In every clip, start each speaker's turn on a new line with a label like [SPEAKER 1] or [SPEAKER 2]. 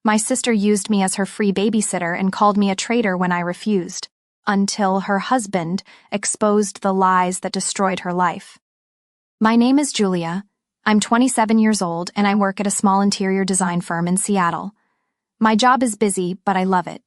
[SPEAKER 1] My sister used me as her free babysitter and called me a traitor when I refused, until her husband exposed the lies that destroyed her life. My name is Julia. I'm 27 years old and I work at a small interior design firm in Seattle. My job is busy, but I love it.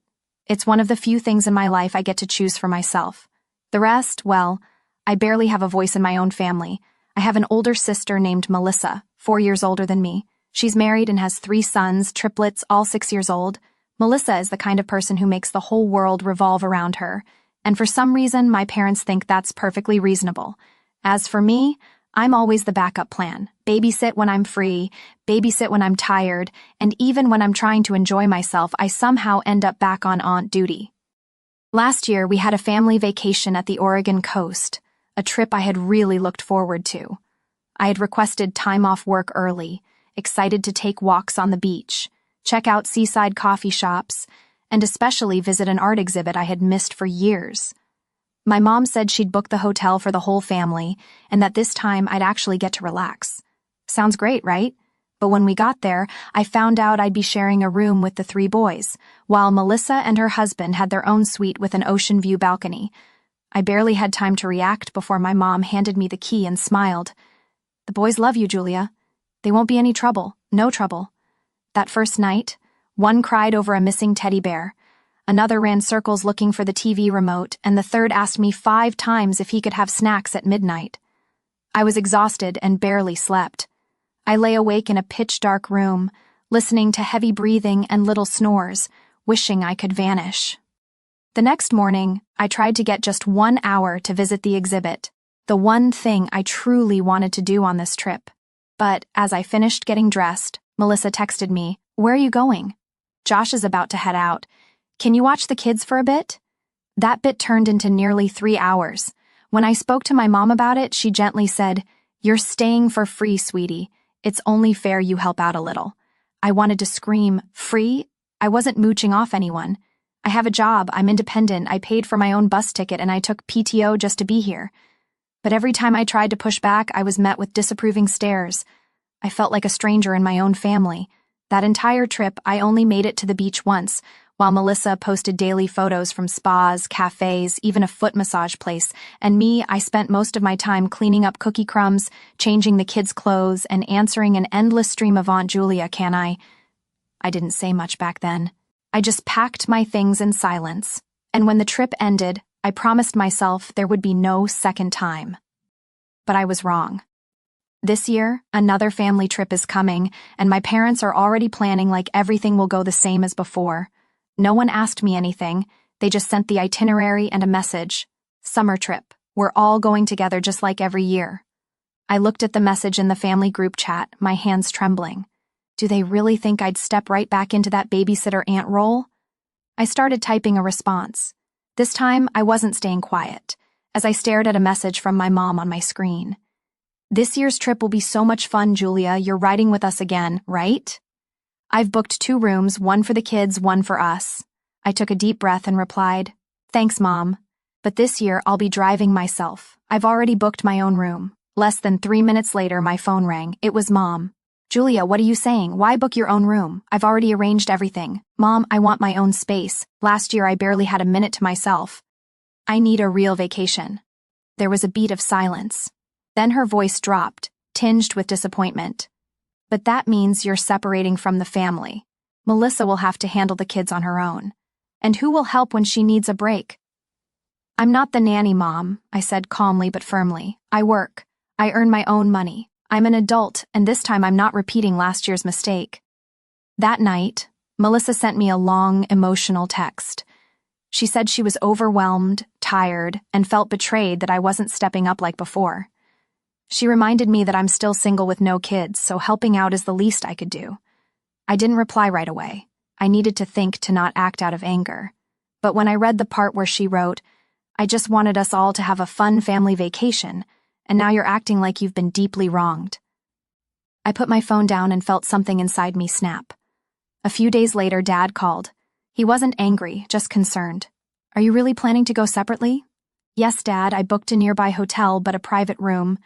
[SPEAKER 1] It's one of the few things in my life I get to choose for myself. The rest, well, I barely have a voice in my own family. I have an older sister named Melissa, 4 years older than me. She's married and has 3 sons, triplets, all 6 years old. Melissa is the kind of person who makes the whole world revolve around her, and for some reason my parents think that's perfectly reasonable. As for me, I'm always the backup plan. Babysit when I'm free, babysit when I'm tired, and even when I'm trying to enjoy myself, I somehow end up back on aunt duty. Last year, we had a family vacation at the Oregon coast, a trip I had really looked forward to. I had requested time off work early, excited to take walks on the beach, check out seaside coffee shops, and especially visit an art exhibit I had missed for years. My mom said she'd booked the hotel for the whole family and that this time I'd actually get to relax. Sounds great, right? But when we got there, I found out I'd be sharing a room with the 3 boys, while Melissa and her husband had their own suite with an ocean view balcony. I barely had time to react before my mom handed me the key and smiled. "The boys love you, Julia. They won't be any trouble, no trouble." That first night, one cried over a missing teddy bear, another ran circles looking for the TV remote, and the third asked me 5 times if he could have snacks at midnight. I was exhausted and barely slept. I lay awake in a pitch-dark room, listening to heavy breathing and little snores, wishing I could vanish. The next morning, I tried to get just 1 hour to visit the exhibit, the one thing I truly wanted to do on this trip. But as I finished getting dressed, Melissa texted me, "Where are you going?" "Josh is about to head out. Can you watch the kids for a bit?" That bit turned into nearly 3 hours. When I spoke to my mom about it, she gently said, "You're staying for free, sweetie. It's only fair you help out a little." I wanted to scream, "Free? I wasn't mooching off anyone. I have a job, I'm independent, I paid for my own bus ticket, and I took PTO just to be here." But every time I tried to push back, I was met with disapproving stares. I felt like a stranger in my own family. That entire trip, I only made it to the beach once, while Melissa posted daily photos from spas, cafes, even a foot massage place, and me, I spent most of my time cleaning up cookie crumbs, changing the kids' clothes, and answering an endless stream of Aunt Julia, can I? I didn't say much back then. I just packed my things in silence, and when the trip ended, I promised myself there would be no second time. But I was wrong. This year, another family trip is coming, and my parents are already planning like everything will go the same as before. No one asked me anything, they just sent the itinerary and a message. "Summer trip. We're all going together just like every year." I looked at the message in the family group chat, my hands trembling. Do they really think I'd step right back into that babysitter aunt role? I started typing a response. This time, I wasn't staying quiet, as I stared at a message from my mom on my screen. "This year's trip will be so much fun, Julia. You're riding with us again, right?" "I've booked 2 rooms, one for the kids, one for us." I took a deep breath and replied, "Thanks, Mom. But this year I'll be driving myself. I've already booked my own room." Less than 3 minutes later, my phone rang. It was Mom. "Julia, what are you saying? Why book your own room? I've already arranged everything." "Mom, I want my own space. Last year I barely had a minute to myself. I need a real vacation." There was a beat of silence. Then her voice dropped, tinged with disappointment. "But that means you're separating from the family. Melissa will have to handle the kids on her own. And who will help when she needs a break?" "I'm not the nanny, Mom," I said calmly but firmly. "I work. I earn my own money. I'm an adult, and this time I'm not repeating last year's mistake." That night, Melissa sent me a long, emotional text. She said she was overwhelmed, tired, and felt betrayed that I wasn't stepping up like before. She reminded me that I'm still single with no kids, so helping out is the least I could do. I didn't reply right away. I needed to think to not act out of anger. But when I read the part where she wrote, "I just wanted us all to have a fun family vacation, and now you're acting like you've been deeply wronged." I put my phone down and felt something inside me snap. A few days later, Dad called. He wasn't angry, just concerned. "Are you really planning to go separately?" "Yes, Dad, I booked a nearby hotel, but a private room.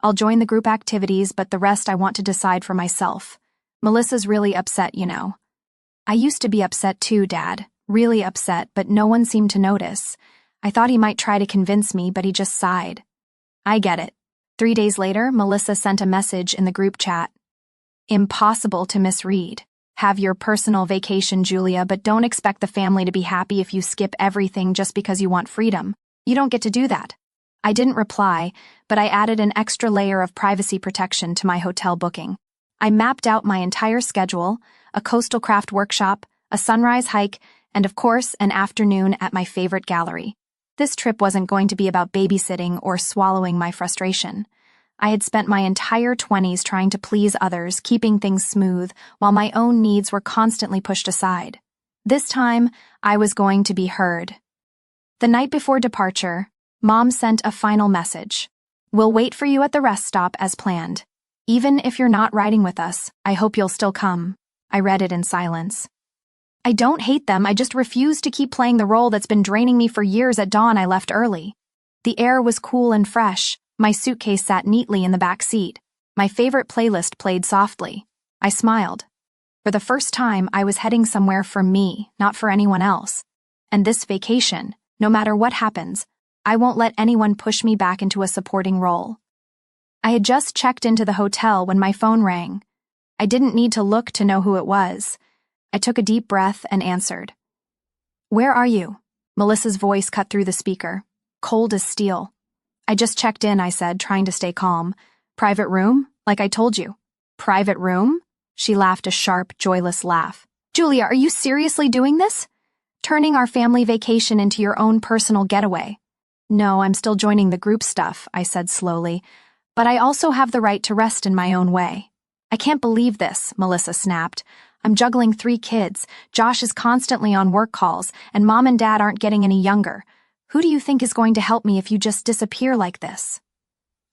[SPEAKER 1] I'll join the group activities, but the rest I want to decide for myself. Melissa's really upset, you know." I used to be upset too, Dad. Really upset, but no one seemed to notice. I thought he might try to convince me, but he just sighed. I get it. 3 days later, Melissa sent a message in the group chat. Impossible to misread. Have your personal vacation, Julia, but don't expect the family to be happy if you skip everything just because you want freedom. You don't get to do that. I didn't reply, but I added an extra layer of privacy protection to my hotel booking. I mapped out my entire schedule, a coastal craft workshop, a sunrise hike, and of course, an afternoon at my favorite gallery. This trip wasn't going to be about babysitting or swallowing my frustration. I had spent my entire 20s trying to please others, keeping things smooth, while my own needs were constantly pushed aside. This time, I was going to be heard. The night before departure, Mom sent a final message. We'll wait for you at the rest stop as planned. Even if you're not riding with us, I hope you'll still come. I read it in silence. I don't hate them, I just refuse to keep playing the role that's been draining me for years. At dawn, I left early. The air was cool and fresh. My suitcase sat neatly in the back seat. My favorite playlist played softly. I smiled. For the first time, I was heading somewhere for me, not for anyone else. And this vacation, no matter what happens, I won't let anyone push me back into a supporting role. I had just checked into the hotel when my phone rang. I didn't need to look to know who it was. I took a deep breath and answered. Where are you? Melissa's voice cut through the speaker, cold as steel. I just checked in, I said, trying to stay calm. Private room? Like I told you. Private room? She laughed a sharp, joyless laugh. Julia, are you seriously doing this? Turning our family vacation into your own personal getaway? No, I'm still joining the group stuff, I said slowly. But I also have the right to rest in my own way. I can't believe this, Melissa snapped. I'm juggling 3 kids, Josh is constantly on work calls, and Mom and Dad aren't getting any younger. Who do you think is going to help me if you just disappear like this?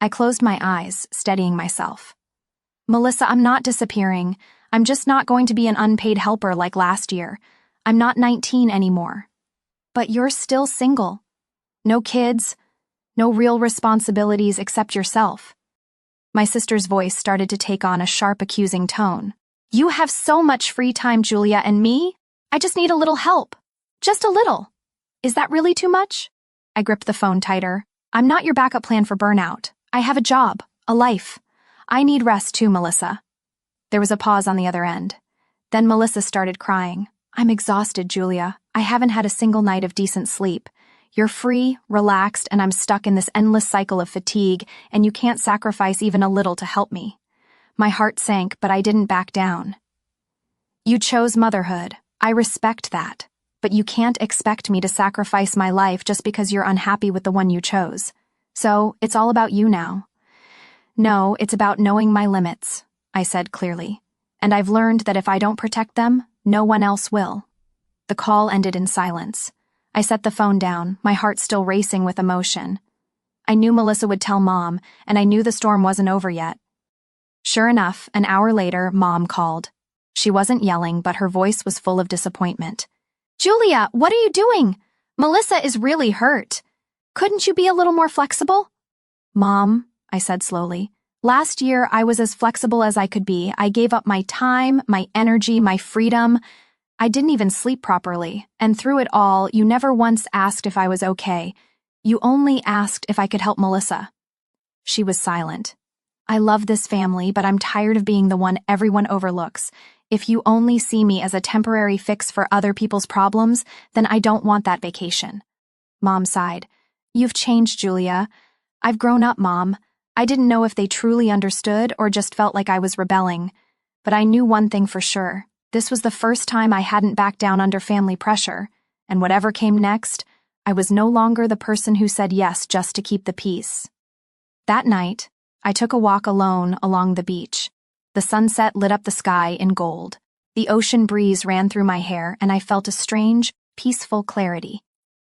[SPEAKER 1] I closed my eyes, steadying myself. Melissa, I'm not disappearing. I'm just not going to be an unpaid helper like last year. I'm not 19 anymore. But you're still single. No kids, no real responsibilities except yourself. My sister's voice started to take on a sharp, accusing tone. You have so much free time, Julia, and me? I just need a little help. Just a little. Is that really too much? I gripped the phone tighter. I'm not your backup plan for burnout. I have a job, a life. I need rest too, Melissa. There was a pause on the other end. Then Melissa started crying. I'm exhausted, Julia. I haven't had a single night of decent sleep. You're free, relaxed, and I'm stuck in this endless cycle of fatigue, and you can't sacrifice even a little to help me. My heart sank, but I didn't back down. You chose motherhood. I respect that. But you can't expect me to sacrifice my life just because you're unhappy with the one you chose. So, it's all about you now. No, it's about knowing my limits, I said clearly. And I've learned that if I don't protect them, no one else will. The call ended in silence. I set the phone down, my heart still racing with emotion. I knew Melissa would tell Mom, and I knew the storm wasn't over yet. Sure enough, an hour later, Mom called. She wasn't yelling, but her voice was full of disappointment. Julia, what are you doing? Melissa is really hurt. Couldn't you be a little more flexible? Mom, I said slowly, last year I was as flexible as I could be. I gave up my time, my energy, my freedom. I didn't even sleep properly, and through it all, you never once asked if I was okay. You only asked if I could help Melissa. She was silent. I love this family, but I'm tired of being the one everyone overlooks. If you only see me as a temporary fix for other people's problems, then I don't want that vacation. Mom sighed. You've changed, Julia. I've grown up, Mom. I didn't know if they truly understood or just felt like I was rebelling. But I knew one thing for sure. This was the first time I hadn't backed down under family pressure, and whatever came next, I was no longer the person who said yes just to keep the peace. That night, I took a walk alone along the beach. The sunset lit up the sky in gold. The ocean breeze ran through my hair, and I felt a strange, peaceful clarity.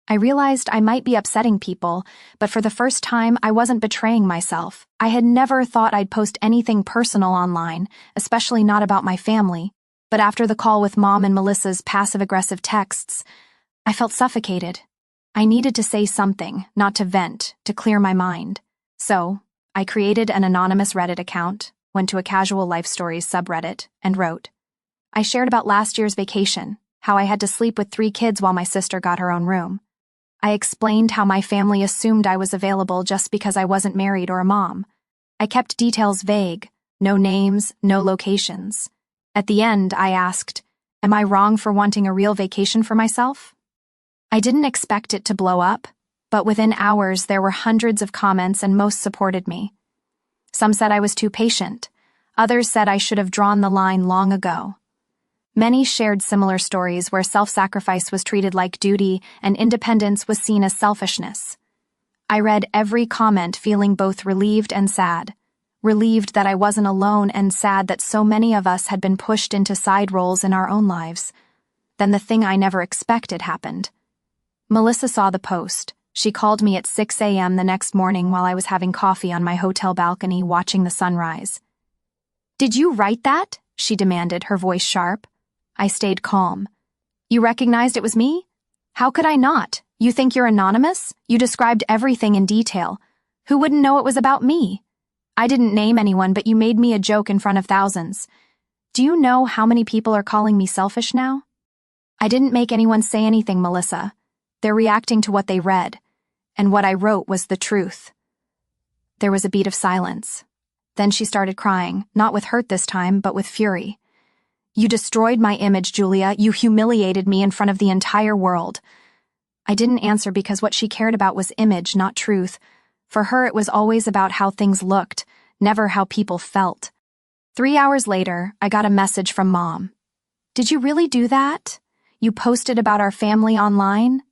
[SPEAKER 1] I realized I might be upsetting people, but for the first time, I wasn't betraying myself. I had never thought I'd post anything personal online, especially not about my family. But after the call with Mom and Melissa's passive-aggressive texts, I felt suffocated. I needed to say something, not to vent, to clear my mind. So, I created an anonymous Reddit account, went to a casual life stories subreddit, and wrote, I shared about last year's vacation, how I had to sleep with 3 kids while my sister got her own room. I explained how my family assumed I was available just because I wasn't married or a mom. I kept details vague, no names, no locations. At the end, I asked, "Am I wrong for wanting a real vacation for myself?" I didn't expect it to blow up, but within hours there were hundreds of comments and most supported me. Some said I was too patient. Others said I should have drawn the line long ago. Many shared similar stories where self-sacrifice was treated like duty and independence was seen as selfishness. I read every comment feeling both relieved and sad. Relieved that I wasn't alone and sad that so many of us had been pushed into side roles in our own lives. Then the thing I never expected happened. Melissa saw the post. She called me at 6 a.m. the next morning while I was having coffee on my hotel balcony watching the sunrise. "Did you write that?" she demanded, her voice sharp. I stayed calm. "You recognized it was me? How could I not? You think you're anonymous? You described everything in detail. Who wouldn't know it was about me? I didn't name anyone, but you made me a joke in front of thousands. Do you know how many people are calling me selfish now?" I didn't make anyone say anything, Melissa. They're reacting to what they read, and what I wrote was the truth. There was a beat of silence. Then she started crying, not with hurt this time, but with fury. "You destroyed my image, Julia. You humiliated me in front of the entire world." I didn't answer because what she cared about was image, not truth. For her, it was always about how things looked, never how people felt. 3 hours later, I got a message from Mom. "Did you really do that? You posted about our family online?"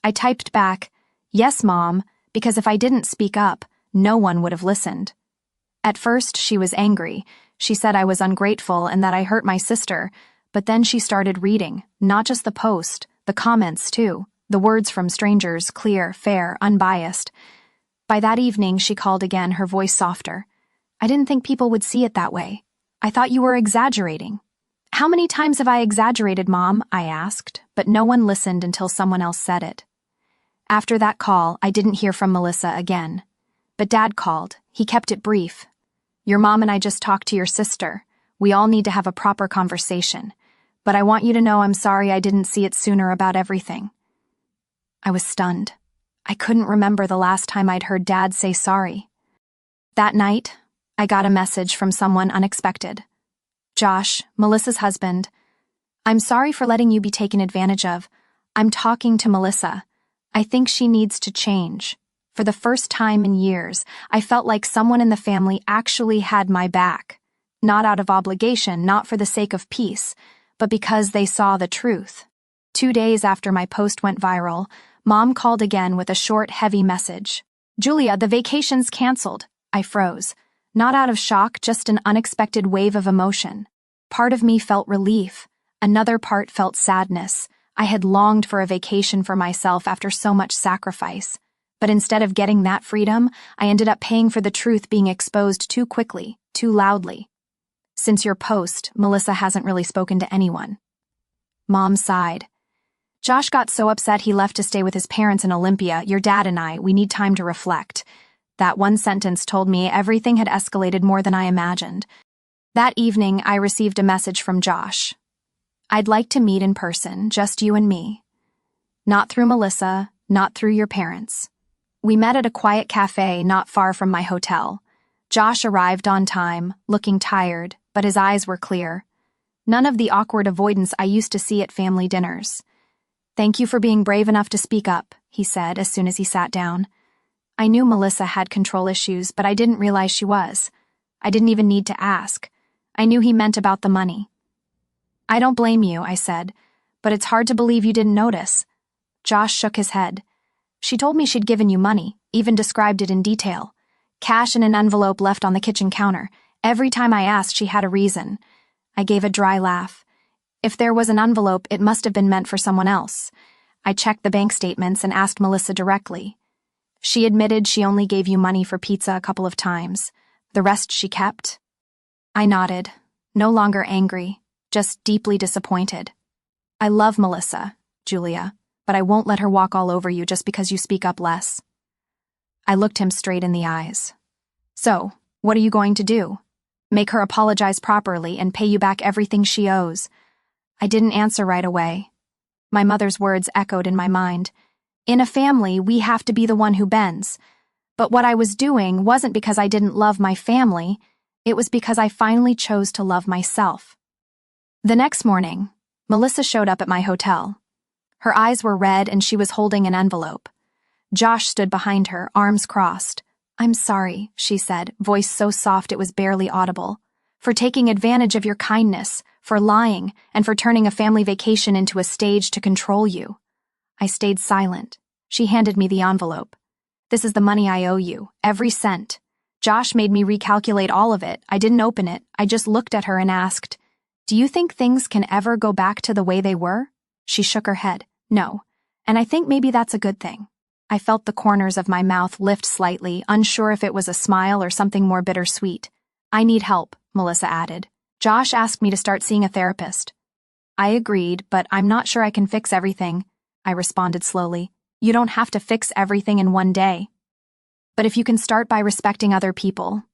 [SPEAKER 1] I typed back, "Yes, Mom, because if I didn't speak up, no one would have listened." At first, she was angry. She said I was ungrateful and that I hurt my sister, but then she started reading, not just the post, the comments too, the words from strangers, clear, fair, unbiased. By that evening, she called again, her voice softer. "I didn't think people would see it that way. I thought you were exaggerating." "How many times have I exaggerated, Mom?" I asked, but no one listened until someone else said it. After that call, I didn't hear from Melissa again. But Dad called. He kept it brief. "Your mom and I just talked to your sister. We all need to have a proper conversation. But I want you to know I'm sorry I didn't see it sooner about everything." I was stunned. I couldn't remember the last time I'd heard Dad say sorry. That night, I got a message from someone unexpected. "Josh, Melissa's husband. I'm sorry for letting you be taken advantage of. I'm talking to Melissa. I think she needs to change." For the first time in years, I felt like someone in the family actually had my back. Not out of obligation, not for the sake of peace, but because they saw the truth. 2 days after my post went viral, Mom called again with a short, heavy message. "Julia, the vacation's canceled." I froze. Not out of shock, just an unexpected wave of emotion. Part of me felt relief. Another part felt sadness. I had longed for a vacation for myself after so much sacrifice. But instead of getting that freedom, I ended up paying for the truth being exposed too quickly, too loudly. "Since your post, Melissa hasn't really spoken to anyone." Mom sighed. "Josh got so upset he left to stay with his parents in Olympia. Your dad and we need time to reflect." That one sentence told me everything had escalated more than I imagined. That evening, I received a message from Josh. "I'd like to meet in person, just you and me. Not through Melissa, not through your parents." We met at a quiet cafe not far from my hotel. Josh arrived on time, looking tired, but his eyes were clear. None of the awkward avoidance I used to see at family dinners. "Thank you for being brave enough to speak up," he said as soon as he sat down. I knew Melissa had control issues, but I didn't realize she was. I didn't even need to ask. I knew he meant about the money. "I don't blame you," I said, "but it's hard to believe you didn't notice." Josh shook his head. "She told me she'd given you money, even described it in detail. Cash in an envelope left on the kitchen counter. Every time I asked, she had a reason." I gave a dry laugh. "If there was an envelope, it must have been meant for someone else." I checked the bank statements and asked Melissa directly. "She admitted she only gave you money for pizza a couple of times. The rest she kept?" I nodded, no longer angry, just deeply disappointed. "I love Melissa, Julia, but I won't let her walk all over you just because you speak up less." I looked him straight in the eyes. "So, what are you going to do? Make her apologize properly and pay you back everything she owes?" I didn't answer right away. My mother's words echoed in my mind. In a family, we have to be the one who bends. But what I was doing wasn't because I didn't love my family, it was because I finally chose to love myself. The next morning, Melissa showed up at my hotel. Her eyes were red and she was holding an envelope. Josh stood behind her, arms crossed. "I'm sorry," she said, voice so soft it was barely audible, "for taking advantage of your kindness, for lying, and for turning a family vacation into a stage to control you." I stayed silent. She handed me the envelope. "This is the money I owe you, every cent." Josh made me recalculate all of it. I didn't open it. I just looked at her and asked, "Do you think things can ever go back to the way they were?" She shook her head. "No. And I think maybe that's a good thing." I felt the corners of my mouth lift slightly, unsure if it was a smile or something more bittersweet. "I need help," Melissa added. "Josh asked me to start seeing a therapist." I agreed, but I'm not sure I can fix everything, I responded slowly. "You don't have to fix everything in one day. But if you can start by respecting other people,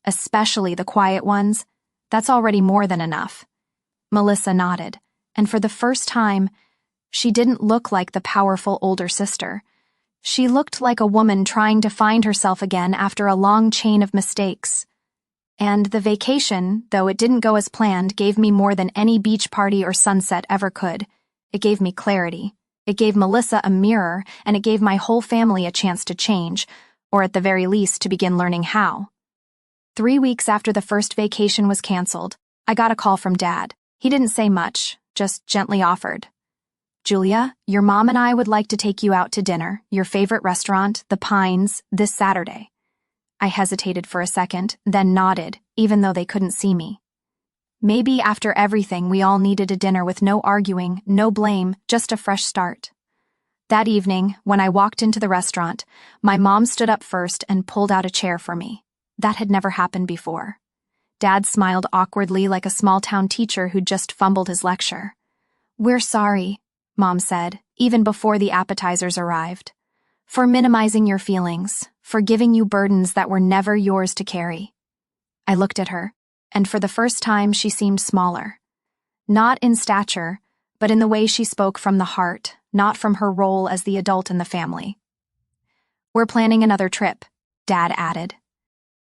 [SPEAKER 1] especially the quiet ones, that's already more than enough." Melissa nodded, and for the first time, she didn't look like the powerful older sister. She looked like a woman trying to find herself again after a long chain of mistakes. And the vacation, though it didn't go as planned, gave me more than any beach party or sunset ever could. It gave me clarity. It gave Melissa a mirror, and it gave my whole family a chance to change, or at the very least to begin learning how. 3 weeks after the first vacation was canceled, I got a call from Dad. He didn't say much, just gently offered. "Julia, your mom and I would like to take you out to dinner, your favorite restaurant, The Pines, this Saturday." I hesitated for a second, then nodded, even though they couldn't see me. Maybe after everything, we all needed a dinner with no arguing, no blame, just a fresh start. That evening, when I walked into the restaurant, my mom stood up first and pulled out a chair for me. That had never happened before. Dad smiled awkwardly like a small-town teacher who'd just fumbled his lecture. "We're sorry," Mom said, even before the appetizers arrived, "for minimizing your feelings, for giving you burdens that were never yours to carry." I looked at her, and for the first time she seemed smaller. Not in stature, but in the way she spoke from the heart, not from her role as the adult in the family. "We're planning another trip," Dad added.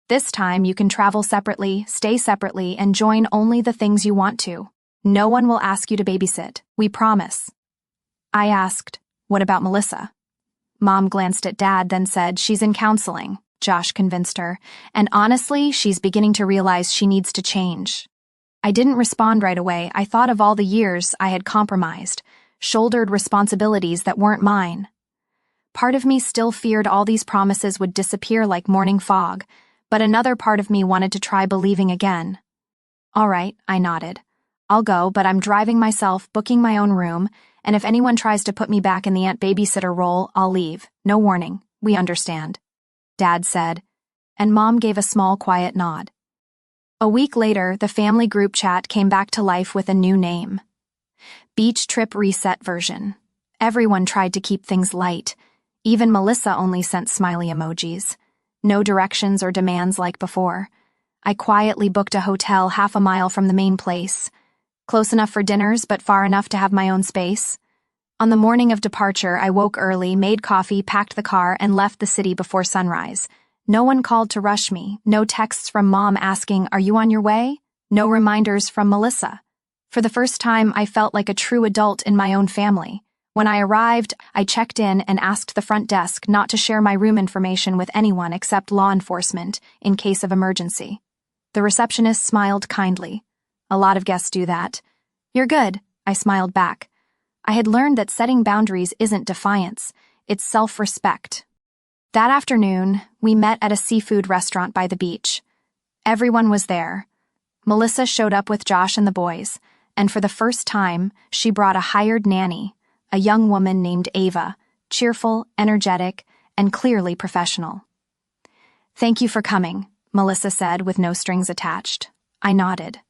[SPEAKER 1] "This time you can travel separately, stay separately, and join only the things you want to. No one will ask you to babysit, we promise." I asked, "What about Melissa?" Mom glanced at Dad, then said, "She's in counseling," Josh convinced her, "and honestly, she's beginning to realize she needs to change." I didn't respond right away. I thought of all the years I had compromised, shouldered responsibilities that weren't mine. Part of me still feared all these promises would disappear like morning fog, but another part of me wanted to try believing again. "All right," I nodded. "I'll go, but I'm driving myself, booking my own room, and if anyone tries to put me back in the aunt babysitter role, I'll leave. No warning. We understand," Dad said, and Mom gave a small, quiet nod. A week later, the family group chat came back to life with a new name. Beach Trip Reset Version. Everyone tried to keep things light. Even Melissa only sent smiley emojis. No directions or demands like before. I quietly booked a hotel half a mile from the main place. Close enough for dinners, but far enough to have my own space. On the morning of departure, I woke early, made coffee, packed the car, and left the city before sunrise. No one called to rush me. No texts from Mom asking, "Are you on your way?" No reminders from Melissa. For the first time, I felt like a true adult in my own family. When I arrived, I checked in and asked the front desk not to share my room information with anyone except law enforcement in case of emergency. The receptionist smiled kindly. A lot of guests do that. "You're good," I smiled back. I had learned that setting boundaries isn't defiance, it's self-respect. That afternoon, we met at a seafood restaurant by the beach. Everyone was there. Melissa showed up with Josh and the boys, and for the first time, she brought a hired nanny, a young woman named Ava, cheerful, energetic, and clearly professional. "Thank you for coming," Melissa said with no strings attached. I nodded.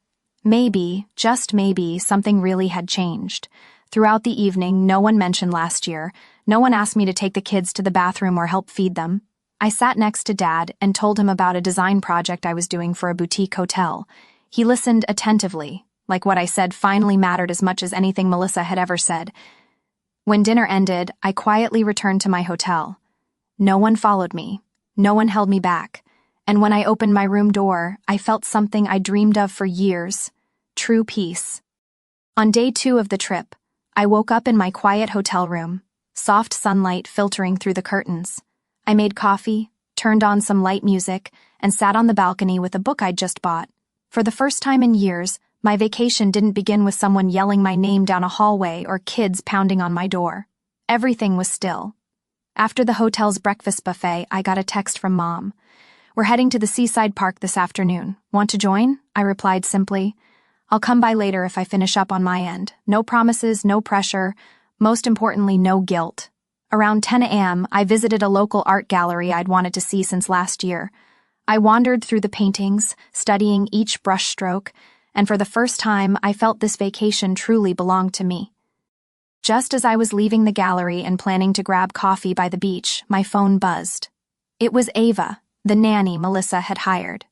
[SPEAKER 1] Maybe, just maybe, something really had changed. Throughout the evening, no one mentioned last year. No one asked me to take the kids to the bathroom or help feed them. I sat next to Dad and told him about a design project I was doing for a boutique hotel. He listened attentively, like what I said finally mattered as much as anything Melissa had ever said. When dinner ended, I quietly returned to my hotel. No one followed me. No one held me back. And when I opened my room door, I felt something I dreamed of for years: true peace. On day 2 of the trip, I woke up in my quiet hotel room, soft sunlight filtering through the curtains. I made coffee, turned on some light music, and sat on the balcony with a book I'd just bought. For the first time in years, my vacation didn't begin with someone yelling my name down a hallway or kids pounding on my door. Everything was still. After the hotel's breakfast buffet, I got a text from Mom. "We're heading to the seaside park this afternoon. Want to join?" I replied simply. "I'll come by later if I finish up on my end. No promises, no pressure. Most importantly, no guilt." Around 10 a.m., I visited a local art gallery I'd wanted to see since last year. I wandered through the paintings, studying each brushstroke, and for the first time, I felt this vacation truly belonged to me. Just as I was leaving the gallery and planning to grab coffee by the beach, my phone buzzed. It was Ava, the nanny Melissa had hired.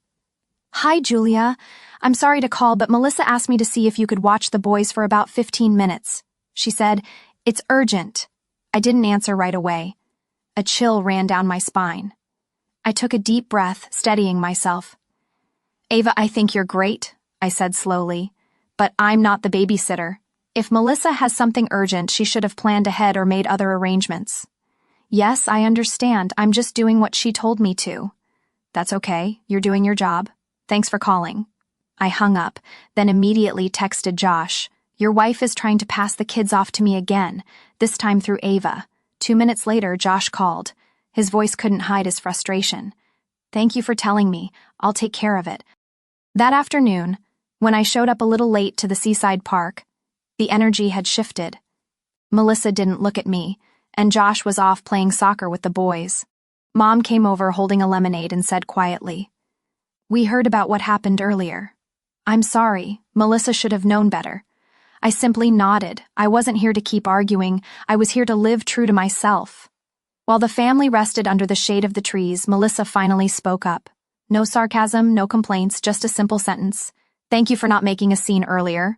[SPEAKER 1] "Hi, Julia. I'm sorry to call, but Melissa asked me to see if you could watch the boys for about 15 minutes. She said, it's urgent." I didn't answer right away. A chill ran down my spine. I took a deep breath, steadying myself. "Ava, I think you're great," I said slowly, "but I'm not the babysitter. If Melissa has something urgent, she should have planned ahead or made other arrangements." "Yes, I understand. I'm just doing what she told me to." "That's okay. You're doing your job. Thanks for calling." I hung up, then immediately texted Josh. "Your wife is trying to pass the kids off to me again, this time through Ava." 2 minutes later, Josh called. His voice couldn't hide his frustration. "Thank you for telling me. I'll take care of it." That afternoon, when I showed up a little late to the seaside park, the energy had shifted. Melissa didn't look at me, and Josh was off playing soccer with the boys. Mom came over holding a lemonade and said quietly, "We heard about what happened earlier. I'm sorry. Melissa should have known better." I simply nodded. I wasn't here to keep arguing. I was here to live true to myself. While the family rested under the shade of the trees, Melissa finally spoke up. No sarcasm, no complaints, just a simple sentence. "Thank you for not making a scene earlier."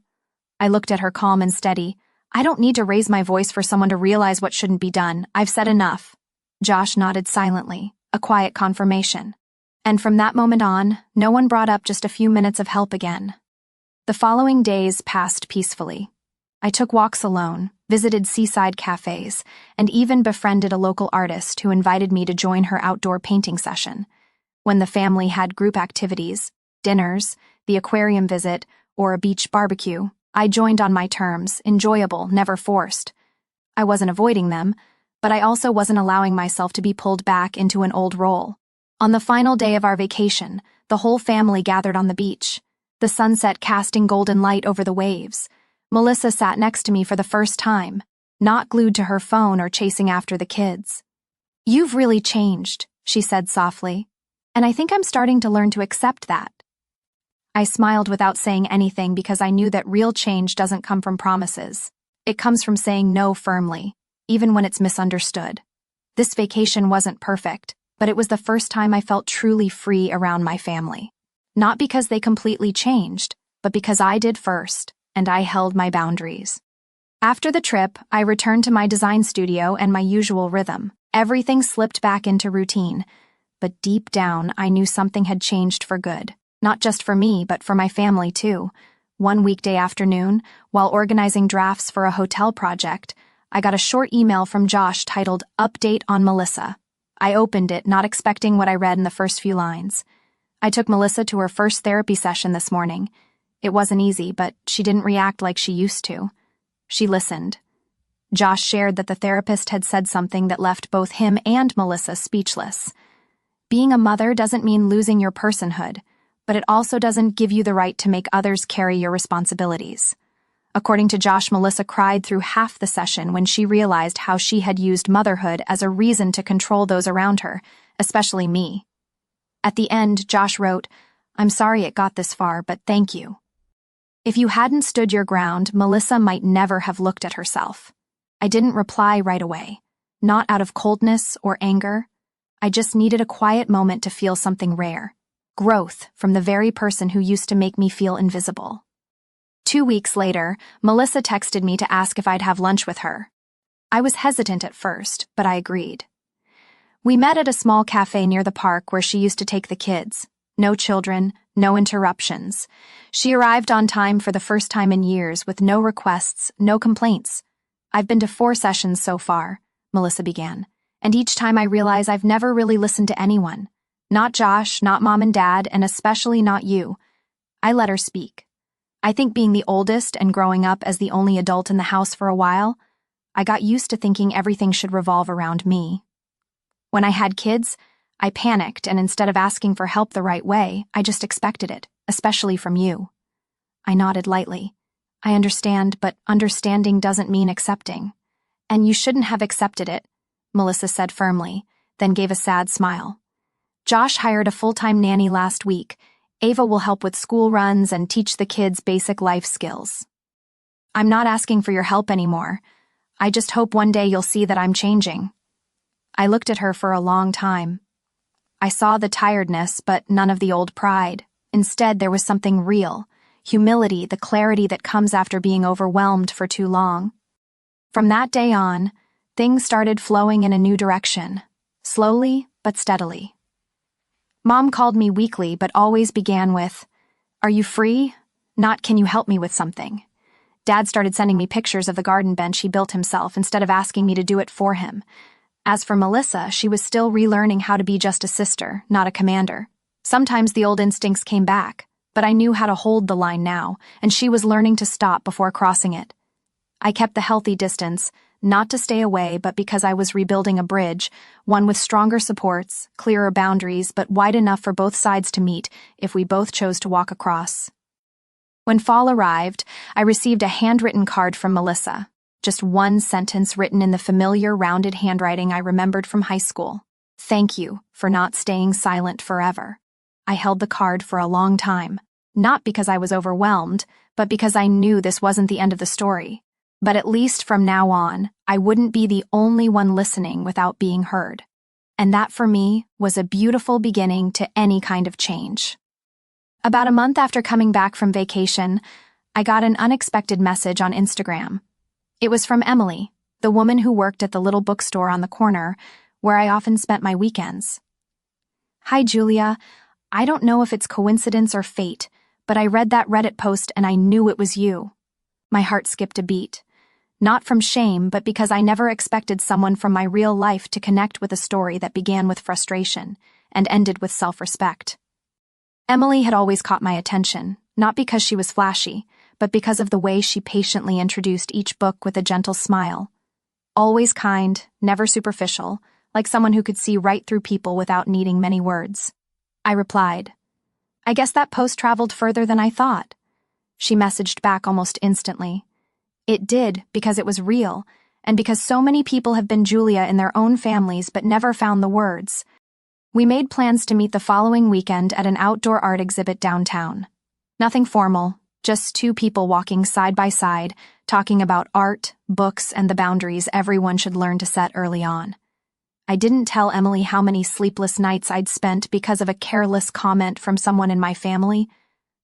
[SPEAKER 1] I looked at her calm and steady. "I don't need to raise my voice for someone to realize what shouldn't be done. I've said enough." Josh nodded silently, a quiet confirmation. And from that moment on, no one brought up just a few minutes of help again. The following days passed peacefully. I took walks alone, visited seaside cafes, and even befriended a local artist who invited me to join her outdoor painting session. When the family had group activities, dinners, the aquarium visit, or a beach barbecue, I joined on my terms, enjoyable, never forced. I wasn't avoiding them, but I also wasn't allowing myself to be pulled back into an old role. On the final day of our vacation, the whole family gathered on the beach, the sunset casting golden light over the waves. Melissa sat next to me for the first time, not glued to her phone or chasing after the kids. "You've really changed," she said softly, "and I think I'm starting to learn to accept that." I smiled without saying anything because I knew that real change doesn't come from promises. It comes from saying no firmly, even when it's misunderstood. This vacation wasn't perfect, but it was the first time I felt truly free around my family. Not because they completely changed, but because I did first, and I held my boundaries. After the trip, I returned to my design studio and my usual rhythm. Everything slipped back into routine, but deep down I knew something had changed for good. Not just for me, but for my family too. One weekday afternoon, while organizing drafts for a hotel project, I got a short email from Josh titled "Update on Melissa." I opened it, not expecting what I read in the first few lines. I took Melissa to her first therapy session this morning. It wasn't easy, but she didn't react like she used to. She listened. Josh shared that the therapist had said something that left both him and Melissa speechless. Being a mother doesn't mean losing your personhood, but it also doesn't give you the right to make others carry your responsibilities. According to Josh, Melissa cried through half the session when she realized how she had used motherhood as a reason to control those around her, especially me. At the end, Josh wrote, "I'm sorry it got this far, but thank you." If you hadn't stood your ground, Melissa might never have looked at herself. I didn't reply right away, not out of coldness or anger. I just needed a quiet moment to feel something rare. Growth from the very person who used to make me feel invisible. 2 weeks later, Melissa texted me to ask if I'd have lunch with her. I was hesitant at first, but I agreed. We met at a small cafe near the park where she used to take the kids. No children, no interruptions. She arrived on time for the first time in years with no requests, no complaints. "I've been to 4 sessions so far," Melissa began, "and each time I realize I've never really listened to anyone. Not Josh, not Mom and Dad, and especially not you." I let her speak. I think being the oldest and growing up as the only adult in the house for a while, I got used to thinking everything should revolve around me. When I had kids, I panicked, and instead of asking for help the right way, I just expected it, especially from you. I nodded lightly. "I understand, but understanding doesn't mean accepting." "And you shouldn't have accepted it," Melissa said firmly, then gave a sad smile. "Josh hired a full-time nanny last week. Ava will help with school runs and teach the kids basic life skills. I'm not asking for your help anymore. I just hope one day you'll see that I'm changing." I looked at her for a long time. I saw the tiredness, but none of the old pride. Instead, there was something real, humility, the clarity that comes after being overwhelmed for too long. From that day on, things started flowing in a new direction, slowly but steadily. Mom called me weekly, but always began with, "Are you free?" Not, "Can you help me with something?" Dad started sending me pictures of the garden bench he built himself instead of asking me to do it for him. As for Melissa, she was still relearning how to be just a sister, not a commander. Sometimes the old instincts came back, but I knew how to hold the line now, and she was learning to stop before crossing it. I kept the healthy distance, not to stay away, but because I was rebuilding a bridge, one with stronger supports, clearer boundaries, but wide enough for both sides to meet if we both chose to walk across. When fall arrived, I received a handwritten card from Melissa. Just one sentence written in the familiar, rounded handwriting I remembered from high school. "Thank you for not staying silent forever." I held the card for a long time, not because I was overwhelmed, but because I knew this wasn't the end of the story. But at least from now on, I wouldn't be the only one listening without being heard. And that, for me, was a beautiful beginning to any kind of change. About a month after coming back from vacation, I got an unexpected message on Instagram. It was from Emily, the woman who worked at the little bookstore on the corner, where I often spent my weekends. "Hi, Julia. I don't know if it's coincidence or fate, but I read that Reddit post and I knew it was you." My heart skipped a beat. Not from shame, but because I never expected someone from my real life to connect with a story that began with frustration and ended with self-respect. Emily had always caught my attention, not because she was flashy, but because of the way she patiently introduced each book with a gentle smile. Always kind, never superficial, like someone who could see right through people without needing many words. I replied, "I guess that post traveled further than I thought." She messaged back almost instantly. It did, because it was real, and because so many people have been Julia in their own families but never found the words. We made plans to meet the following weekend at an outdoor art exhibit downtown. Nothing formal, just 2 people walking side by side, talking about art, books, and the boundaries everyone should learn to set early on. I didn't tell Emily how many sleepless nights I'd spent because of a careless comment from someone in my family,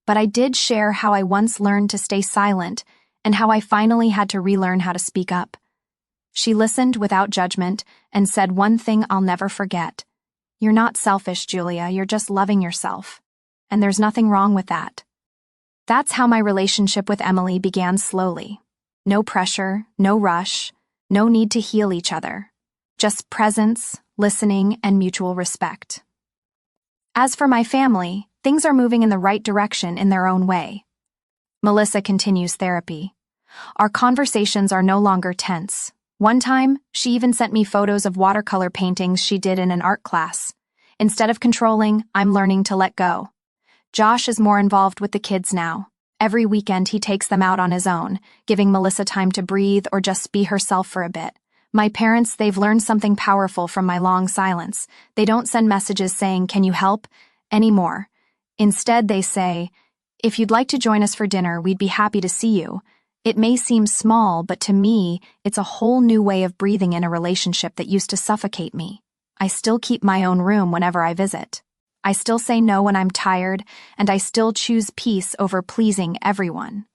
[SPEAKER 1] but I did share how I once learned to stay silent and how I finally had to relearn how to speak up. She listened without judgment and said one thing I'll never forget. "You're not selfish, Julia, you're just loving yourself. And there's nothing wrong with that." That's how my relationship with Emily began slowly. No pressure, no rush, no need to heal each other. Just presence, listening, and mutual respect. As for my family, things are moving in the right direction in their own way. Melissa continues therapy. Our conversations are no longer tense. One time, she even sent me photos of watercolor paintings she did in an art class. Instead of controlling, I'm learning to let go. Josh is more involved with the kids now. Every weekend he takes them out on his own, giving Melissa time to breathe or just be herself for a bit. My parents, they've learned something powerful from my long silence. They don't send messages saying, "Can you help?" anymore. Instead, they say, "If you'd like to join us for dinner, we'd be happy to see you." It may seem small, but to me, it's a whole new way of breathing in a relationship that used to suffocate me. I still keep my own room whenever I visit. I still say no when I'm tired, and I still choose peace over pleasing everyone.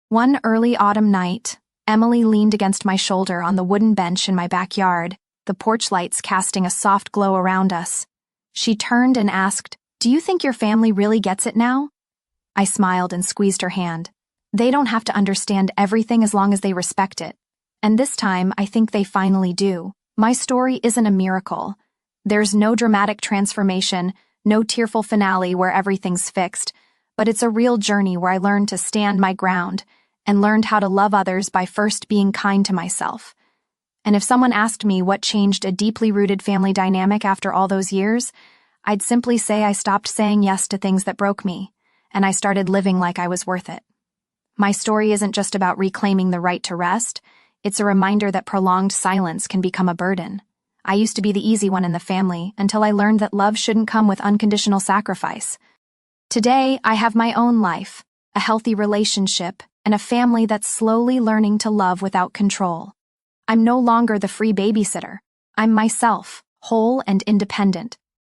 [SPEAKER 1] One early autumn night, Emily leaned against my shoulder on the wooden bench in my backyard, the porch lights casting a soft glow around us. She turned and asked, "Do you think your family really gets it now?" I smiled and squeezed her hand. They don't have to understand everything as long as they respect it. And this time, I think they finally do. My story isn't a miracle. There's no dramatic transformation, no tearful finale where everything's fixed, but it's a real journey where I learned to stand my ground and learned how to love others by first being kind to myself. And if someone asked me what changed a deeply rooted family dynamic after all those years, I'd simply say I stopped saying yes to things that broke me, and I started living like I was worth it. My story isn't just about reclaiming the right to rest, it's a reminder that prolonged silence can become a burden. I used to be the easy one in the family until I learned that love shouldn't come with unconditional sacrifice. Today, I have my own life, a healthy relationship, and a family that's slowly learning to love without control. I'm no longer the free babysitter. I'm myself, whole and independent,